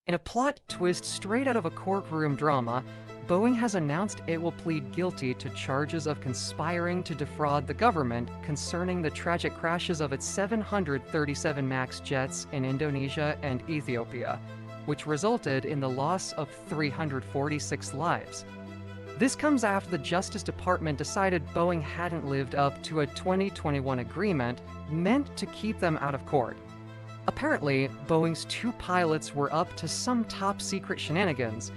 In a plot twist straight out of a courtroom drama, Boeing has announced it will plead guilty to charges of conspiring to defraud the government concerning the tragic crashes of its 737 MAX jets in Indonesia and Ethiopia, which resulted in the loss of 346 lives. This comes after the Justice Department decided Boeing hadn't lived up to a 2021 agreement meant to keep them out of court. Apparently, Boeing's two pilots were up to some top-secret shenanigans,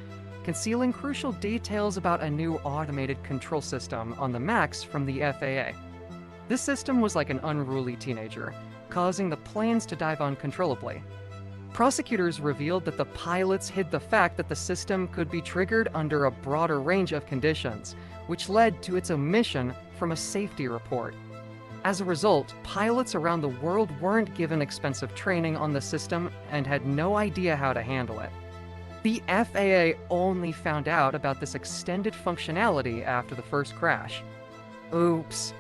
concealing crucial details about a new automated control system on the MAX from the FAA. This system was like an unruly teenager, causing the planes to dive uncontrollably. Prosecutors revealed that the pilots hid the fact that the system could be triggered under a broader range of conditions, which led to its omission from a safety report. As a result, pilots around the world weren't given expensive training on the system and had no idea how to handle it. The FAA only found out about this extended functionality after the first crash. Oops.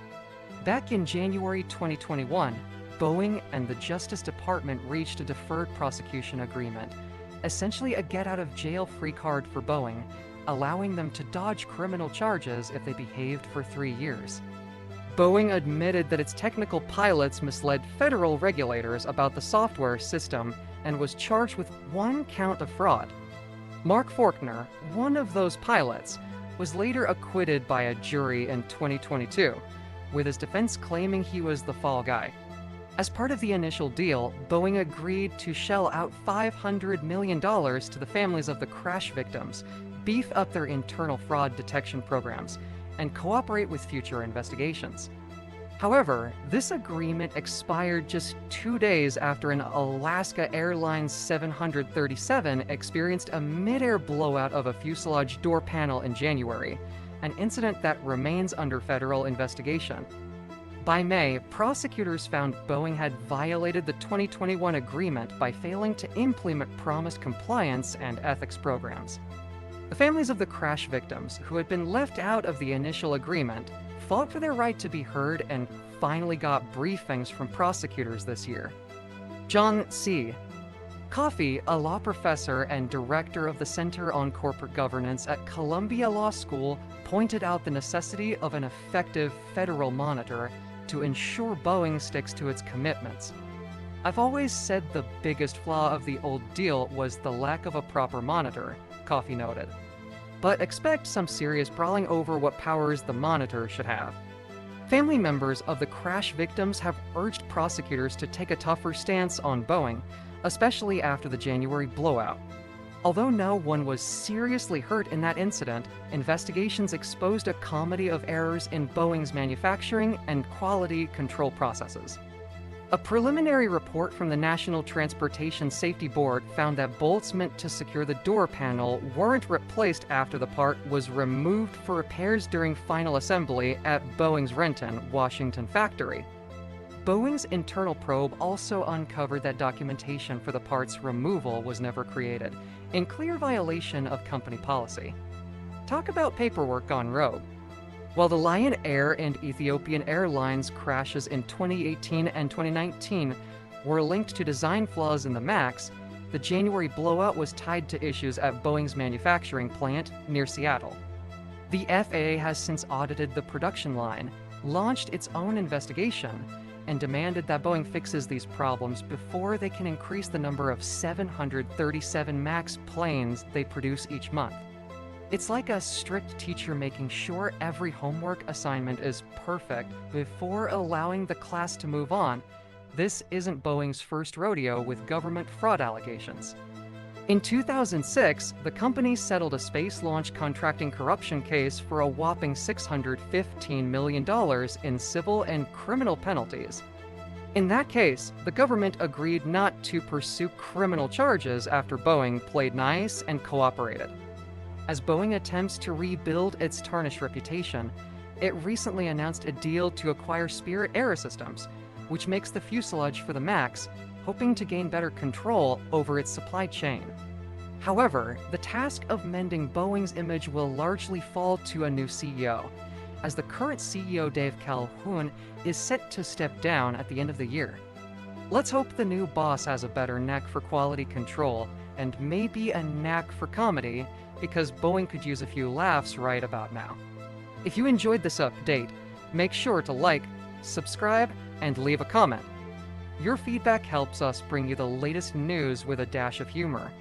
Back in January 2021, Boeing and the Justice Department reached a deferred prosecution agreement, essentially a get-out-of-jail-free card for Boeing, allowing them to dodge criminal charges if they behaved for 3 years. Boeing admitted that its technical pilots misled federal regulators about the software system and was charged with 1 count of fraud. Mark Faulkner, one of those pilots, was later acquitted by a jury in 2022, with his defense claiming he was the fall guy. As part of the initial deal, Boeing agreed to shell out $500 million to the families of the crash victims, beef up their internal fraud detection programs, and cooperate with future investigations. However, this agreement expired just 2 days after an Alaska Airlines 737 experienced a mid-air blowout of a fuselage door panel in January, an incident that remains under federal investigation. By May, prosecutors found Boeing had violated the 2021 agreement by failing to implement promised compliance and ethics programs. The families of the crash victims, who had been left out of the initial agreement, fought for their right to be heard and finally got briefings from prosecutors this year. John C. Coffey, a law professor and director of the Center on Corporate Governance at Columbia Law School, pointed out the necessity of an effective federal monitor to ensure Boeing sticks to its commitments. I've always said the biggest flaw of the old deal was the lack of a proper monitor, Coffey noted. But expect some serious brawling over what powers the monitor should have. Family members of the crash victims have urged prosecutors to take a tougher stance on Boeing, especially after the January blowout. Although no one was seriously hurt in that incident, investigations exposed a comedy of errors in Boeing's manufacturing and quality control processes. A preliminary report from the National Transportation Safety Board found that bolts meant to secure the door panel weren't replaced after the part was removed for repairs during final assembly at Boeing's Renton, Washington factory. Boeing's internal probe also uncovered that documentation for the part's removal was never created, in clear violation of company policy. Talk about paperwork gone rogue. While the Lion Air and Ethiopian Airlines crashes in 2018 and 2019 were linked to design flaws in the MAX, the January blowout was tied to issues at Boeing's manufacturing plant near Seattle. The FAA has since audited the production line, launched its own investigation, and demanded that Boeing fixes these problems before they can increase the number of 737 MAX planes they produce each month. It's like a strict teacher making sure every homework assignment is perfect before allowing the class to move on. This isn't Boeing's first rodeo with government fraud allegations. In 2006, the company settled a space launch contracting corruption case for a whopping $615 million in civil and criminal penalties. In that case, the government agreed not to pursue criminal charges after Boeing played nice and cooperated. As Boeing attempts to rebuild its tarnished reputation, it recently announced a deal to acquire Spirit Aerosystems, which makes the fuselage for the MAX, hoping to gain better control over its supply chain. However, the task of mending Boeing's image will largely fall to a new CEO, as the current CEO Dave Calhoun is set to step down at the end of the year. Let's hope the new boss has a better knack for quality control and maybe a knack for comedy, because Boeing could use a few laughs right about now. If you enjoyed this update, make sure to like, subscribe, and leave a comment. Your feedback helps us bring you the latest news with a dash of humor.